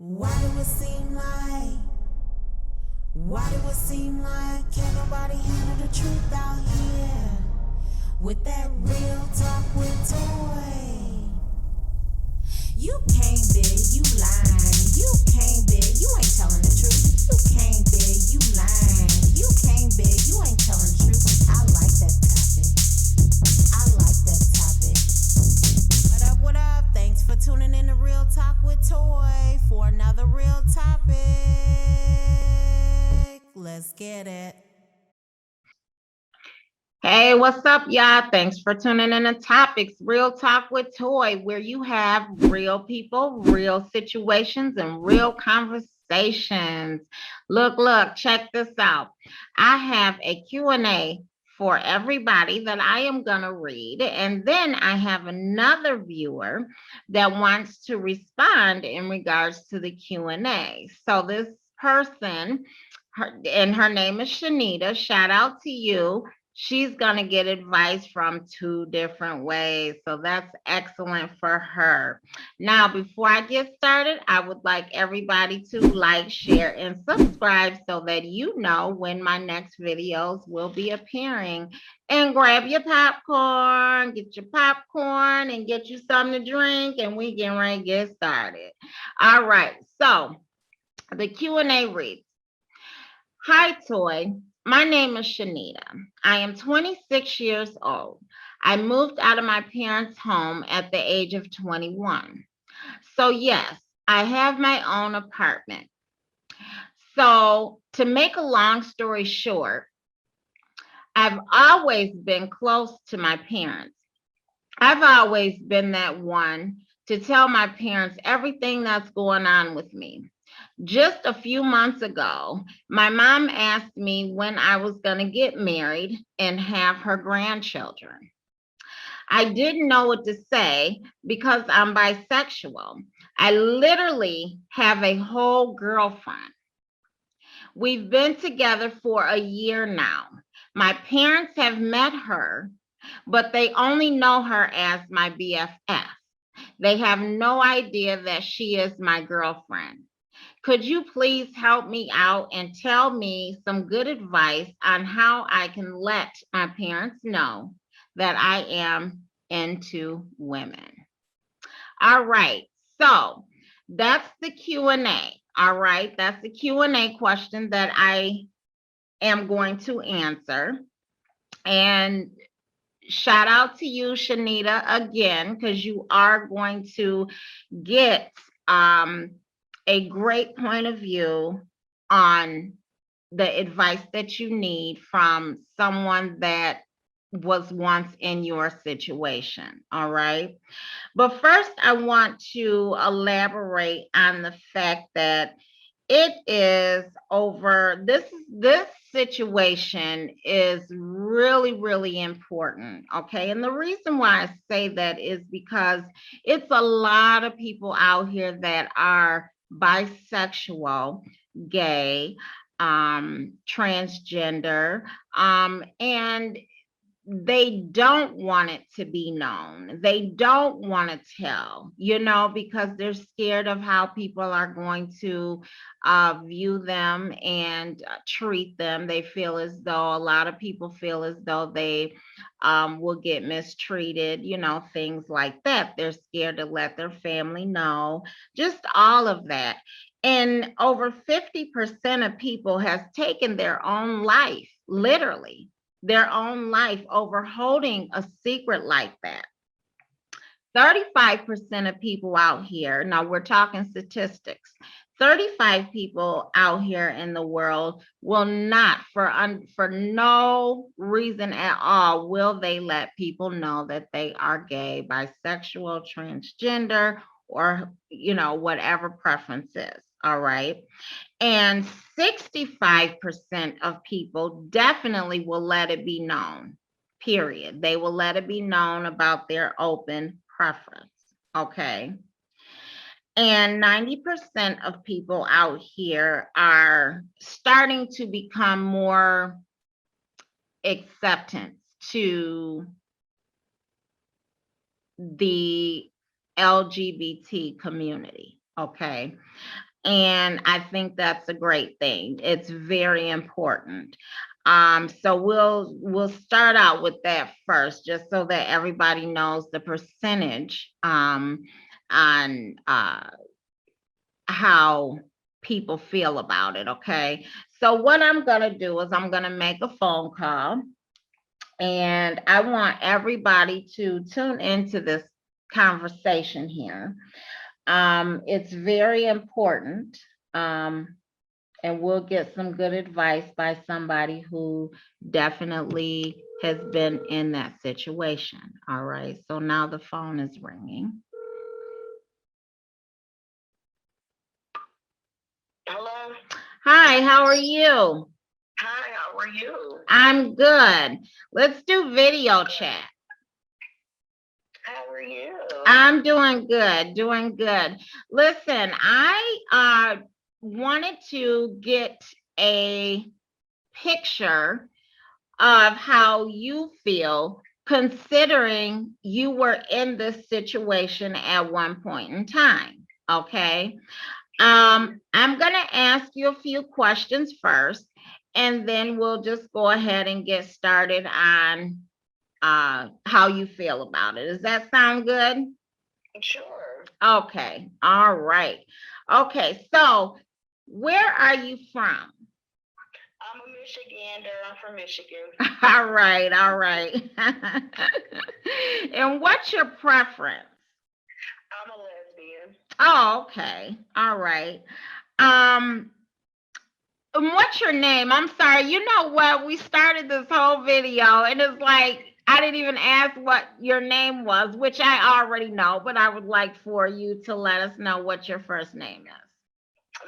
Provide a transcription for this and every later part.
Why do it seem like? Why do it seem like can't nobody handle the truth out here? With that real talk with Toy. You came big, you lying. You came big, you ain't telling the truth. You came big, you lying. You came big, you ain't telling the truth. I like that topic. I like that topic. What up, what up? Thanks for tuning in to Real Talk with Toy for another real topic. Let's get it. Hey, what's up, y'all? Thanks for tuning in to Topics Real Talk with Toy, where you have real people, real situations, and real conversations. Look, check this out. I have a Q&A for everybody that I am going to read, and then I have another viewer that wants to respond in regards to the Q&A. So this person, her name is Shanita. Shout out to you. She's going to get advice from two different ways. So that's excellent for her. Now, before I get started, I would like everybody to like, share, and subscribe so that you know when my next videos will be appearing. And grab your popcorn, get your popcorn, and get you something to drink, and we get ready to get started. All right. So the Q&A reads, "Hi, Toy. My name is Shanita. I am 26 years old. I moved out of my parents' home at the age of 21. So, yes, I have my own apartment. So, to make a long story short, I've always been close to my parents. I've always been that one to tell my parents everything that's going on with me. Just a few months ago, my mom asked me when I was going to get married and have her grandchildren. I didn't know what to say because I'm bisexual. I literally have a whole girlfriend. We've been together for a year now. My parents have met her, but they only know her as my BFF. They have no idea that she is my girlfriend. Could you please help me out and tell me some good advice on how I can let my parents know that I am into women?" All right. So that's the Q&A. All right. That's the Q&A question that I am going to answer. And shout out to you, Shanita, again, because you are going to get a great point of view on the advice that you need from someone that was once in your situation. All right. But first, I want to elaborate on the fact that it is over this situation is really important. Okay. And the reason why I say that is because it's a lot of people out here that are bisexual, gay, transgender, and they don't want it to be known. They don't want to tell, because they're scared of how people are going to view them and treat them. They feel as though a lot of people feel as though they will get mistreated, things like that. They're scared to let their family know, just all of that. And over 50% of people has taken their own life, literally their own life, over holding a secret like that. 35% of people out here, now we're talking statistics, 35 people out here in the world will not, for no reason at all, will they let people know that they are gay, bisexual, transgender, or, whatever preference is. All right. And 65% of people definitely will let it be known, period. They will let it be known about their open preference. Okay. And 90% of people out here are starting to become more acceptance to the LGBT community. Okay. And I think that's a great thing. It's very important. So we'll start out with that first, just so that everybody knows the percentage on how people feel about it. Okay. So what I'm gonna do is I'm gonna make a phone call, and I want everybody to tune into this conversation here. It's very important. And we'll get some good advice by somebody who definitely has been in that situation. All right. So now the phone is ringing. Hello. Hi, how are you? Hi, how are you? I'm good. Let's do video chat. How are you? I'm doing good, doing good. Listen, I wanted to get a picture of how you feel, considering you were in this situation at one point in time. Okay. I'm going to ask you a few questions first, and then we'll just go ahead and get started on how you feel about it. Does that sound good? Sure. Okay. All right. Okay. So, where are you from? I'm a Michigander. I'm from Michigan. All right. All right. And what's your preference? I'm a lesbian. Oh, okay. All right. Um, and what's your name? I'm sorry. You know what? We started this whole video, and it's like I didn't even ask what your name was, which I already know, but I would like for you to let us know what your first name is.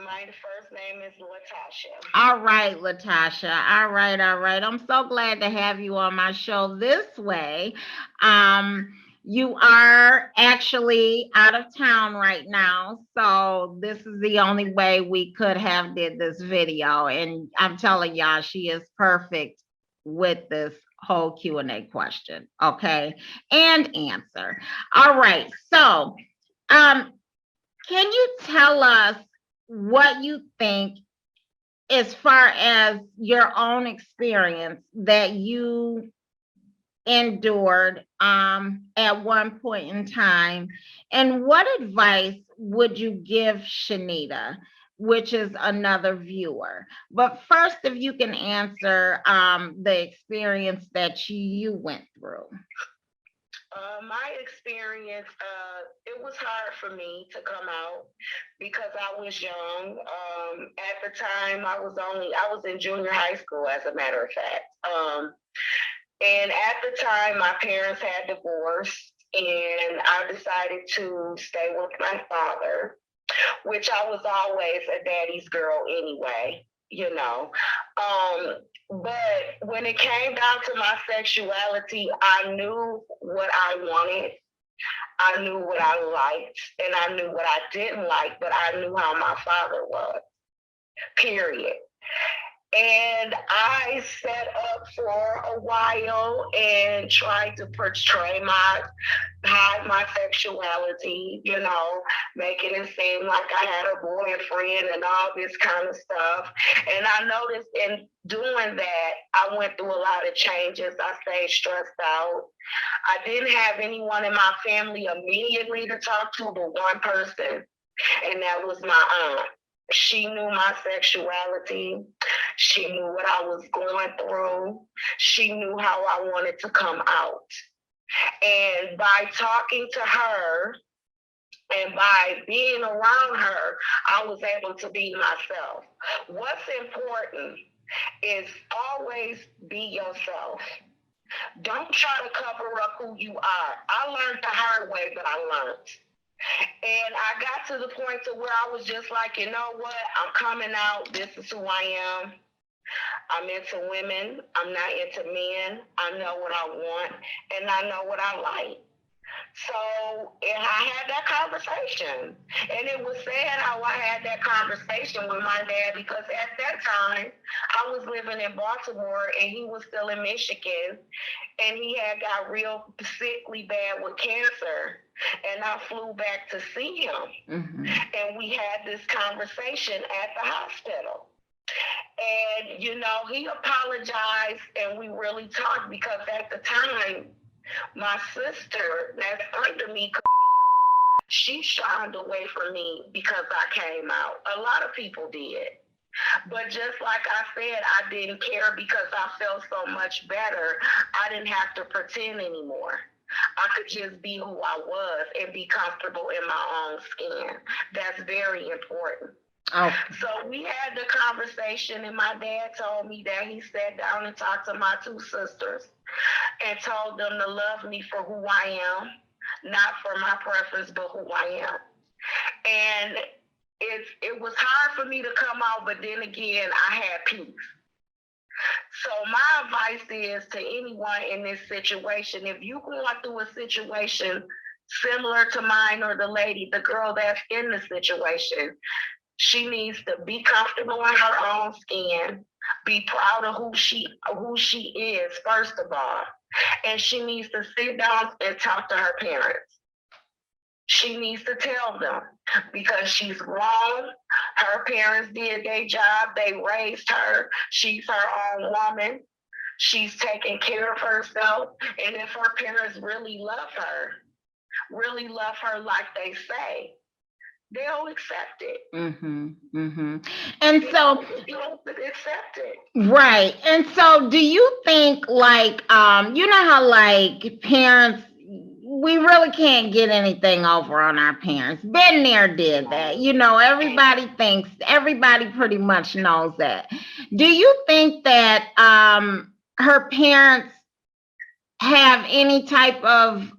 My first name is Latasha. All right, Latasha. All right, all right. I'm so glad to have you on my show this way. You are actually out of town right now, so this is the only way we could have did this video. And I'm telling y'all, she is perfect with this whole Q&A question, okay, and answer. All right. So, um, can you tell us what you think as far as your own experience that you endured at one point in time, and what advice would you give Shanita, which is another viewer? But first, if you can answer the experience that you went through. My experience, it was hard for me to come out because I was young. At the time, I was in junior high school, as a matter of fact. And at the time, my parents had divorced, and I decided to stay with my father, which I was always a daddy's girl anyway, you know. But when it came down to my sexuality, I knew what I wanted. I knew what I liked, and I knew what I didn't like, but I knew how my father was, period. And I set up for a while and tried to hide my sexuality, making it seem like I had a boyfriend and all this kind of stuff. And I noticed in doing that, I went through a lot of changes. I stayed stressed out. I didn't have anyone in my family immediately to talk to, but one person, and that was my aunt. She knew my sexuality. She knew what I was going through. She knew how I wanted to come out. And by talking to her and by being around her, I was able to be myself. What's important is always be yourself. Don't try to cover up who you are. I learned the hard way, but I learned. And I got to the point to where I was just like, you know what? I'm coming out. This is who I am. I'm into women. I'm not into men. I know what I want, and I know what I like. So, and I had that conversation. And it was sad how I had that conversation with my dad because at that time, I was living in Baltimore and he was still in Michigan. And he had got real sickly bad with cancer. And I flew back to see him. Mm-hmm. And we had this conversation at the hospital. And, you know, he apologized and we really talked because at the time, my sister that's under me, she shined away from me because I came out. A lot of people did. But just like I said, I didn't care because I felt so much better. I didn't have to pretend anymore. I could just be who I was and be comfortable in my own skin. That's very important. Oh. So we had the conversation, and my dad told me that he sat down and talked to my two sisters and told them to love me for who I am, not for my preference, but who I am. And it was hard for me to come out, but then again, I had peace. So my advice is to anyone in this situation, if you're going through a situation similar to mine or the girl that's in the situation, she needs to be comfortable in her own skin, be proud of who she is, first of all. And she needs to sit down and talk to her parents. She needs to tell them because she's grown. Her parents did their job. They raised her. She's her own woman. She's taking care of herself. And if her parents really love her like they say, they'll accept it. Mm-hmm. Mm-hmm. And so they'll accept it. Right. And so do you think like you know how like parents, we really can't get anything over on our parents. Been there, did that. You know, everybody pretty much knows that. Do you think that her parents have any type of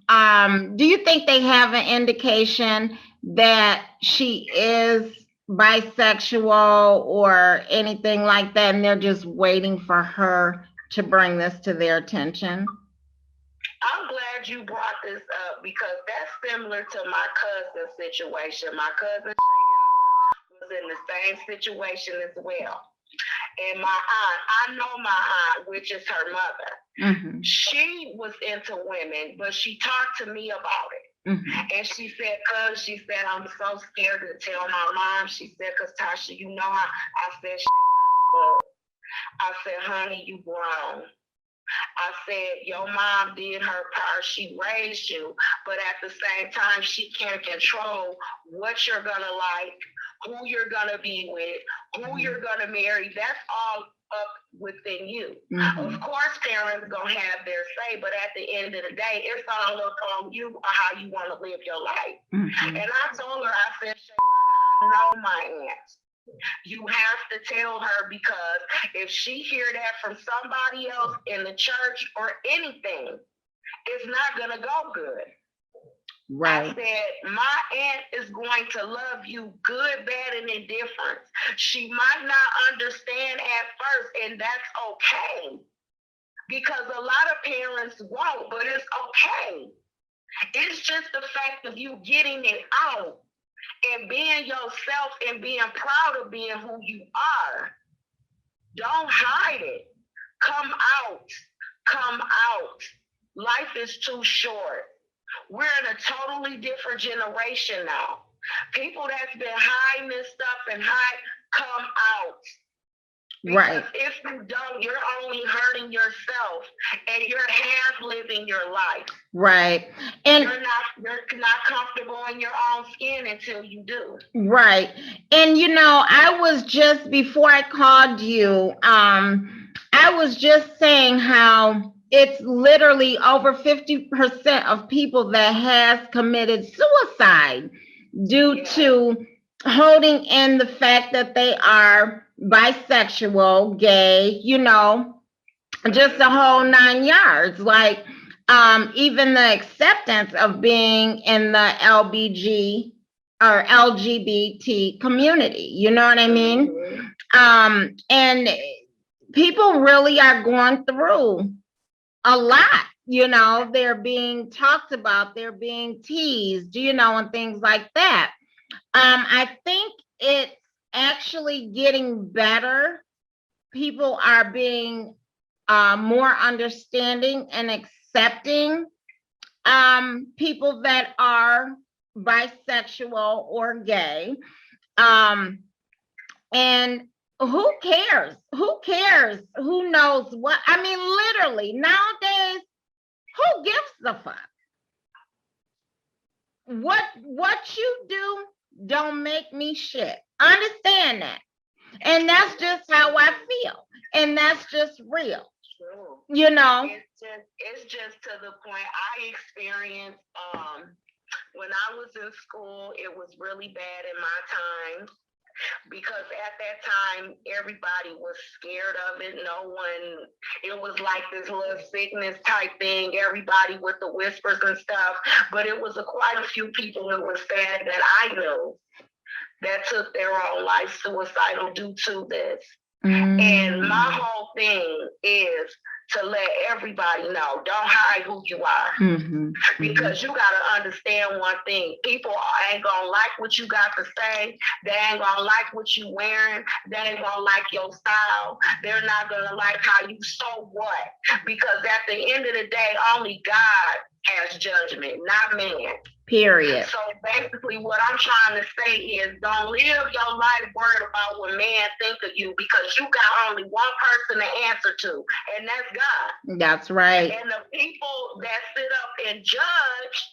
do you think they have an indication that she is bisexual or anything like that, and they're just waiting for her to bring this to their attention? I'm glad you brought this up because that's similar to my cousin's situation. My cousin was in the same situation as well. And my aunt, I know my aunt, which is her mother. Mm-hmm. She was into women, but she talked to me about it. Mm-hmm. And she said, I'm so scared to tell my mom. She said, because Tasha, you know how I said, honey, you grown. I said, your mom did her part. She raised you. But at the same time, she can't control what you're going to like, who you're going to be with, who you're going to marry. That's all up within you. Mm-hmm. Of course, parents going to have their say, but at the end of the day, it's all up on you or how you want to live your life. Mm-hmm. And I told her, I said, I know my aunt. You have to tell her because if she hear that from somebody else in the church or anything, it's not going to go good. Right. I said, my aunt is going to love you good, bad, and indifferent. She might not understand at first, and that's okay. Because a lot of parents won't, but it's okay. It's just the fact of you getting it out and being yourself and being proud of being who you are. Don't hide it. Come out. Come out. Life is too short. We're in a totally different generation now. People that's been hiding this stuff and come out. Because right. If you don't, you're only hurting yourself and you're half living your life. Right. And you're not comfortable in your own skin until you do. Right. And you know, I was just before I called you, I was just saying how it's literally over 50% of people that has committed suicide due to holding in the fact that they are bisexual, gay, you know, just the whole 9 yards. Like even the acceptance of being in the LBG or LGBT community, you know what I mean? And people really are going through a lot You know, they're being talked about, they're being teased, you know, and things like that. I think it's actually getting better. People are being more understanding and accepting people that are bisexual or gay. Um, and who cares? Who cares? Who knows what? I mean, literally, nowadays, who gives a fuck? What you do don't make me shit. Understand that. And that's just how I feel. And that's just real. True. You know? It's just to the point I experienced when I was in school, it was really bad in my time. Because at that time, everybody was scared of it. No one, it was like this little sickness type thing, everybody with the whispers and stuff. But it was quite a few people who were sad that I knew that took their own life suicidal due to this. And my whole thing is to let everybody know, don't hide who you are. Because you got to understand one thing. People ain't going to like what you got to say. They ain't going to like what you wearing. They ain't going to like your style. They're not going to like how you so what. Because at the end of the day, only God has judgment, not man. Period. So basically what I'm trying to say is don't live your life worried about what man think of you, because you got only one person to answer to, and that's God. That's right. And the people that sit up and judge,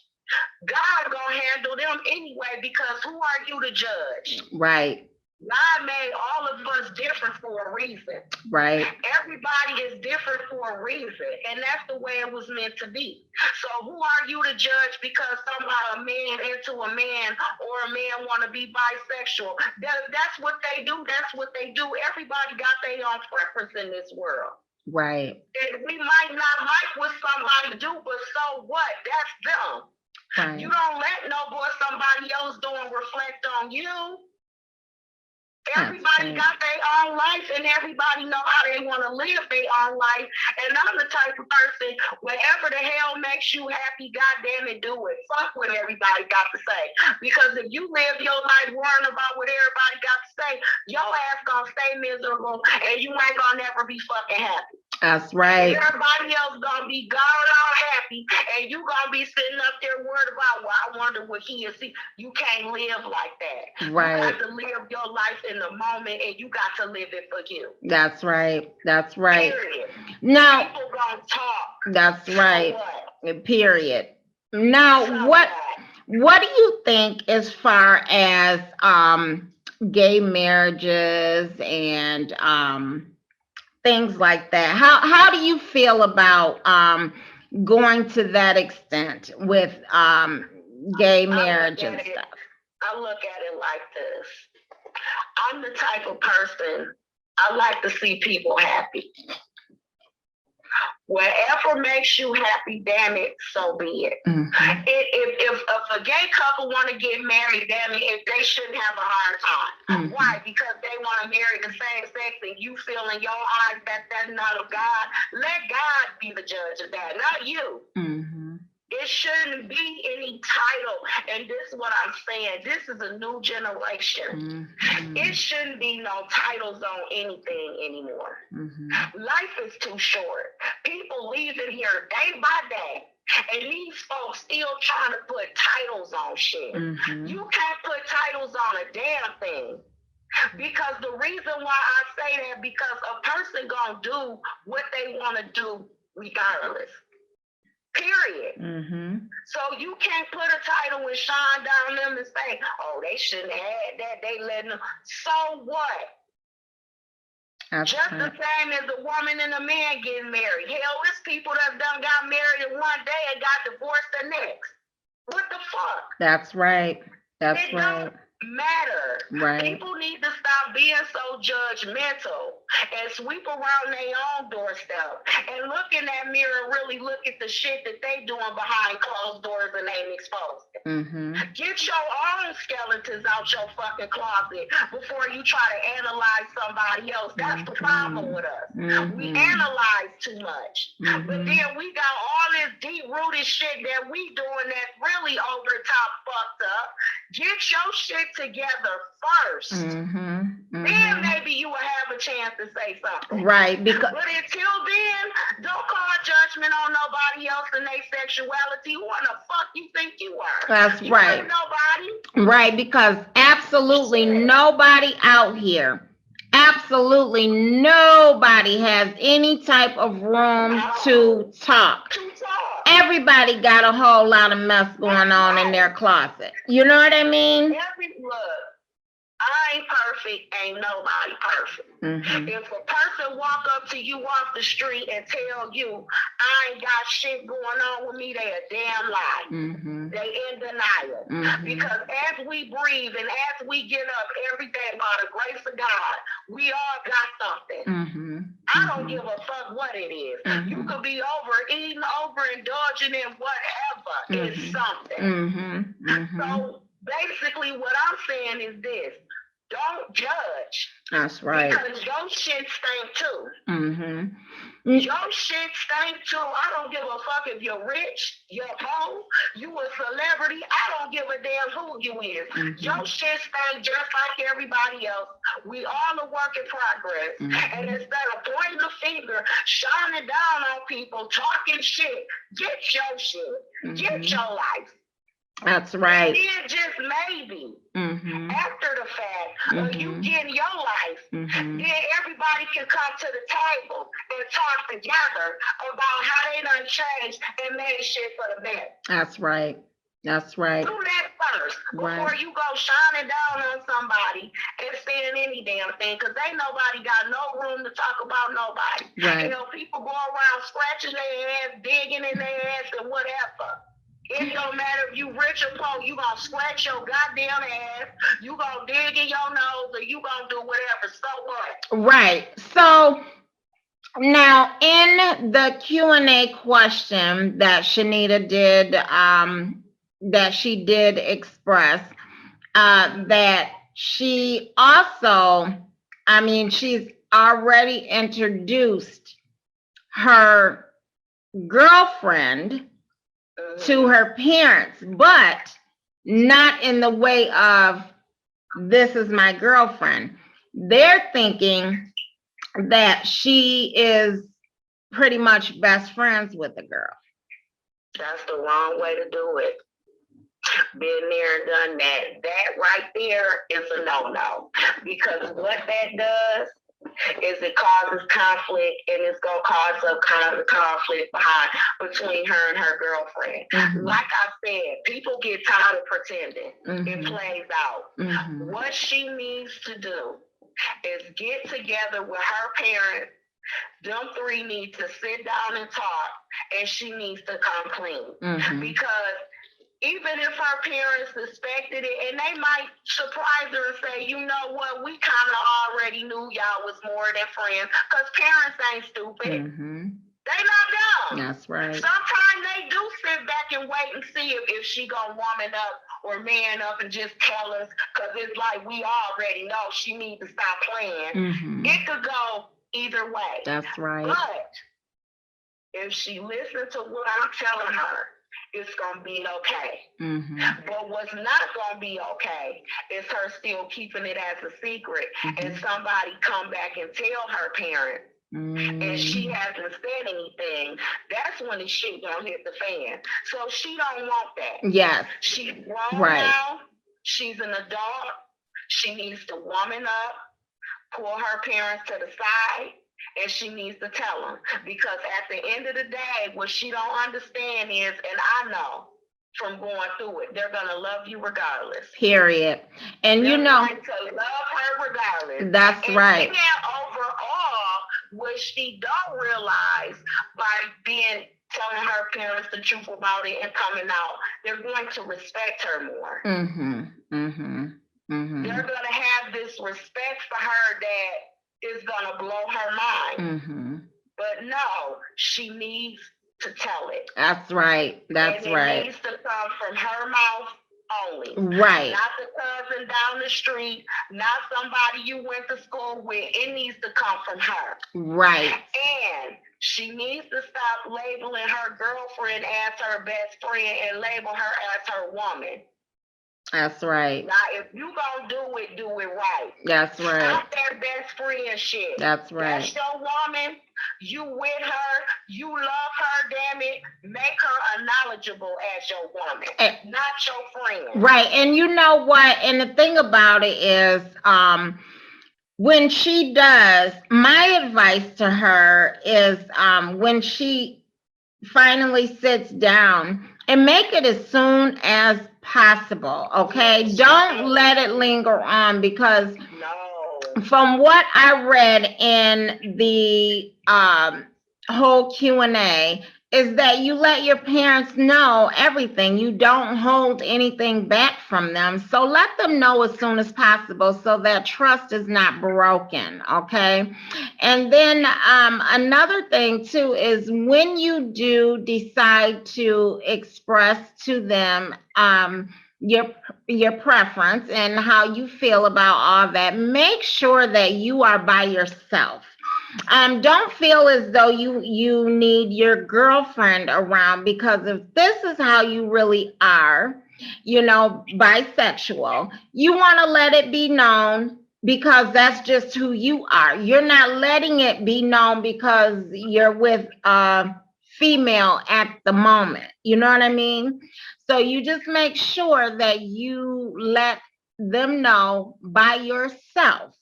God gonna handle them anyway, because who are you to judge? Right. God made all of us different for a reason. Right. Everybody is different for a reason, and that's the way it was meant to be. So who are you to judge because somehow a man into a man or a man want to be bisexual? That's what they do. That's what they do. Everybody got their own preference in this world. Right. And we might not like what somebody do, but so what? That's them. Right. You don't let no boy somebody else doing reflect on you. Everybody got their own life, and everybody know how they want to live their own life. And I'm the type of person, whatever the hell makes you happy, goddamn it, do it. Fuck what everybody got to say. Because if you live your life worrying about what everybody got to say, your ass gonna stay miserable, and you ain't gonna never be fucking happy. That's right. Everybody else gonna be gone all happy, and you gonna be sitting up there worried about, well, I wonder what he is. See, you can't live like that. Right. You got to live your life in the moment, and you got to live it for you. That's right. That's right. Period. Now, people gonna talk. That's right. Period. Now, what do you think as far as gay marriages and things like that? How do you feel about going to that extent with gay marriage and stuff? I look at it like this. I'm the type of person, I like to see people happy. Whatever makes you happy, damn it, so be it. Mm-hmm. If a gay couple want to get married, damn it, they shouldn't have a hard time. Mm-hmm. Why? Because they want to marry the same sex, and you feel in your eyes that that's not of God. Let God be the judge of that, not you. Mm-hmm. It shouldn't be any title. And this is what I'm saying. This is a new generation. Mm-hmm. It shouldn't be no titles on anything anymore. Mm-hmm. Life is too short. People leaving here day by day. And these folks still trying to put titles on shit. Mm-hmm. You can't put titles on a damn thing. Because the reason why I say that, because a person gonna do what they want to do regardless. Period. Mm-hmm. So you can't put a title and shine down them and say, oh, they shouldn't have had that. They letting them. So what? That's just the same as a woman and a man getting married. Hell, there's people that done got married in one day and got divorced the next. What the fuck? That's right. That's it right. Don't matter. Right. People need to stop being so judgmental. and sweep around their own doorstep and look in that mirror and really look at the shit that they doing behind closed doors and ain't exposed. Get your own skeletons out your fucking closet before you try to analyze somebody else. That's the problem with us. We analyze too much. But then we got all this deep-rooted shit that we doing that's really over the top fucked up. Get your shit together first. Then maybe you will have a chance to say something. Right. But until then, don't call judgment on nobody else and their sexuality. Who in the fuck you think you are? That's you right. Ain't nobody. Right, because absolutely nobody out here, absolutely nobody has any type of room to talk. Everybody got a whole lot of mess going on in their closet. You know what I mean? Look, I ain't perfect, ain't nobody perfect. If a person walk up to you off the street and tell you, I ain't got shit going on with me, they a damn lie. They in denial. Because as we breathe and as we get up every day by the grace of God, we all got something. I don't give a fuck what it is. You could be overeating, overindulging in whatever. It's something. So basically what I'm saying is this. Don't judge. That's right. Because your shit stink too. Your shit stink too. I don't give a fuck if you're rich, you're poor, you a celebrity. I don't give a damn who you is. Your shit stink just like everybody else. We all a work in progress. And instead of pointing the finger, shining down on people, talking shit, get your shit. Get your life. That's right. And then just maybe after the fact, you get your life, then everybody can come to the table and talk together about how they done changed and made shit for the better. That's right. That's right. Do that first before you go shining down on somebody and saying any damn thing, because ain't nobody got no room to talk about nobody. Right. You know, people go around scratching their ass, digging in their ass, and whatever. It don't matter if you rich or poor, you gonna scratch your goddamn ass, you gonna dig in your nose, or you gonna do whatever. So what? Right. So now in the Q&A question that Shanita did, that she did express, that she also, I mean, she's already introduced her girlfriend to her parents, but not in the way of this is my girlfriend. They're thinking that she is pretty much best friends with the girl. That's the wrong way to do it. Been there and done that. That right there is a no-no. Because what that does is it causes conflict, and it's going to cause some kind of conflict between her and her girlfriend. Like I said, people get tired of pretending. It plays out. What she needs to do is get together with her parents. Them three need to sit down and talk, and she needs to come clean. Because even if her parents suspected it, and they might surprise her and say, you know what, we kind of already knew y'all was more than friends, because parents ain't stupid. They not dumb. That's right. Sometimes they do sit back and wait and see if she gonna woman up or man up and just tell us, because it's like we already know she needs to stop playing. It could go either way. That's right. But if she listens to what I'm telling her, it's gonna be okay. But what's not gonna be okay is her still keeping it as a secret, and somebody come back and tell her parents, and she hasn't said anything. That's when the shit gonna hit the fan. So she don't want that. Yes. She's grown now. She's an adult. She needs to woman up, pull her parents to the side, and she needs to tell them. Because at the end of the day, what she don't understand is, and I know from going through it, they're gonna love you regardless. Period. And they're you know, going to love her regardless. That's and right. And overall, what she don't realize by telling her parents the truth about it and coming out, they're going to respect her more. They're gonna have this respect for her that is gonna blow her mind. Mm-hmm. But no, she needs to tell it. That's right. That's and right. It needs to come from her mouth only. Right. Not the cousin down the street, not somebody you went to school with. It needs to come from her. Right. And she needs to stop labeling her girlfriend as her best friend and label her as her woman. That's right. Now, if you gonna do it right. That's right. Stop that best friend shit. That's right. That's your woman. You with her. You love her. Damn it. Make her knowledgeable as your woman, not your friend. Right. And you know what? And the thing about it is, when she does, my advice to her is, when she finally sits down, and make it as soon as possible, okay? Yes. Don't let it linger on, because from what I read in the whole Q&A is that you let your parents know everything. You don't hold anything back from them. So let them know as soon as possible so that trust is not broken, okay? And then another thing too is when you do decide to express to them your preference and how you feel about all that, make sure that you are by yourself. Don't feel as though you need your girlfriend around, because if this is how you really are, bisexual, you want to let it be known, because that's just who you are. You're not letting it be known because you're with a female at the moment. You know what I mean? So you just make sure that you let them know by yourself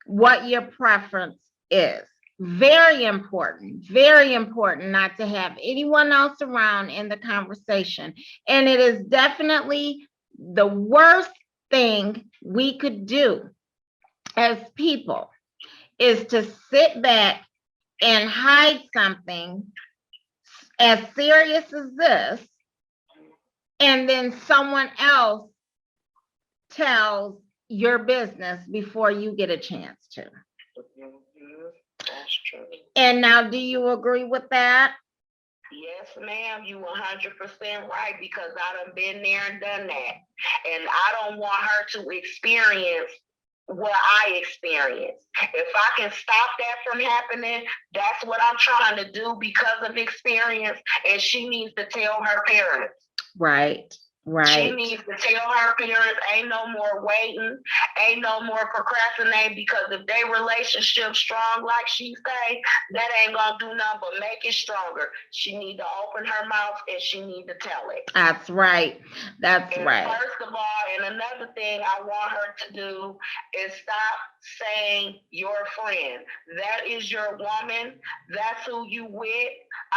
what your preference is. Very important not to have anyone else around in the conversation. And it is definitely the worst thing we could do as people is to sit back and hide something as serious as this, and then someone else tells your business before you get a chance to. That's true. And now, do you agree with that? Yes, ma'am, you 100% right, because I done been there and done that. And I don't want her to experience what I experienced. If I can stop that from happening, that's what I'm trying to do because of experience. And she needs to tell her parents. Right. She needs to tell her parents, ain't no more waiting, ain't no more procrastinating, because if their relationship strong, like she say, that ain't gonna do nothing but make it stronger. She need to open her mouth and she need to tell it. That's right. That's right. First of all, and another thing I want her to do is stop saying your friend. That is your woman. That's who you with.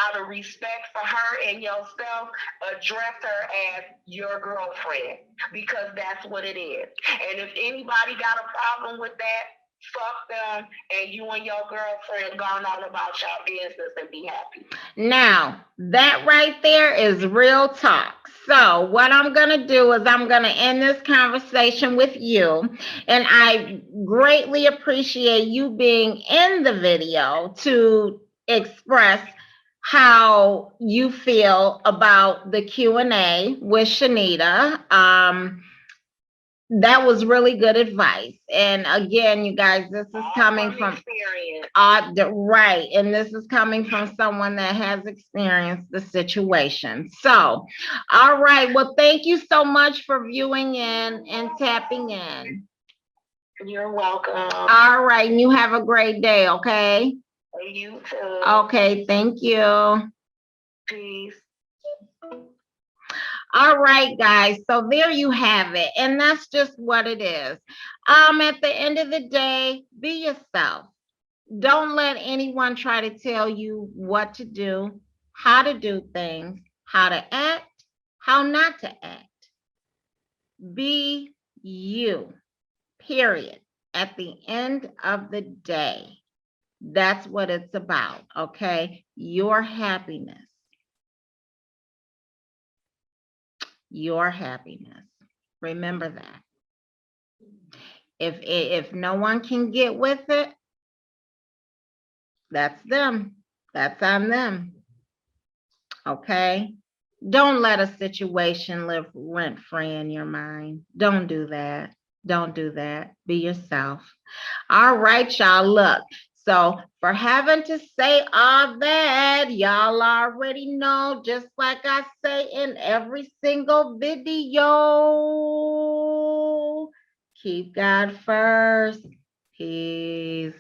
Out of respect for her and yourself, address her as your girlfriend, because that's what it is. And if anybody got a problem with that, fuck them, and you and your girlfriend gone on about your business and be happy. Now, that right there is real talk. So what I'm going to do is I'm going to end this conversation with you. And I greatly appreciate you being in the video to express how you feel about the Q&A with Shanita. That was really good advice. And again, you guys, this is coming from experience. Right. And this is coming from someone that has experienced the situation. So, all right. Well, thank you so much for viewing in and tapping in. You're welcome. All right. And you have a great day. Okay. You too. Okay. Thank you. Peace. All right, guys. So there you have it. And that's just what it is. At the end of the day, be yourself. Don't let anyone try to tell you what to do, how to do things, how to act, how not to act. Be you, period. At the end of the day, that's what it's about, okay? Your happiness. Your happiness. Remember that. If no one can get with it, That's them. That's on them. Okay. Don't let a situation live rent free in your mind. Don't do that. Don't do that. Be yourself. All right, y'all. Look, so for having to say all that, y'all already know, just like I say in every single video, keep God first. Peace.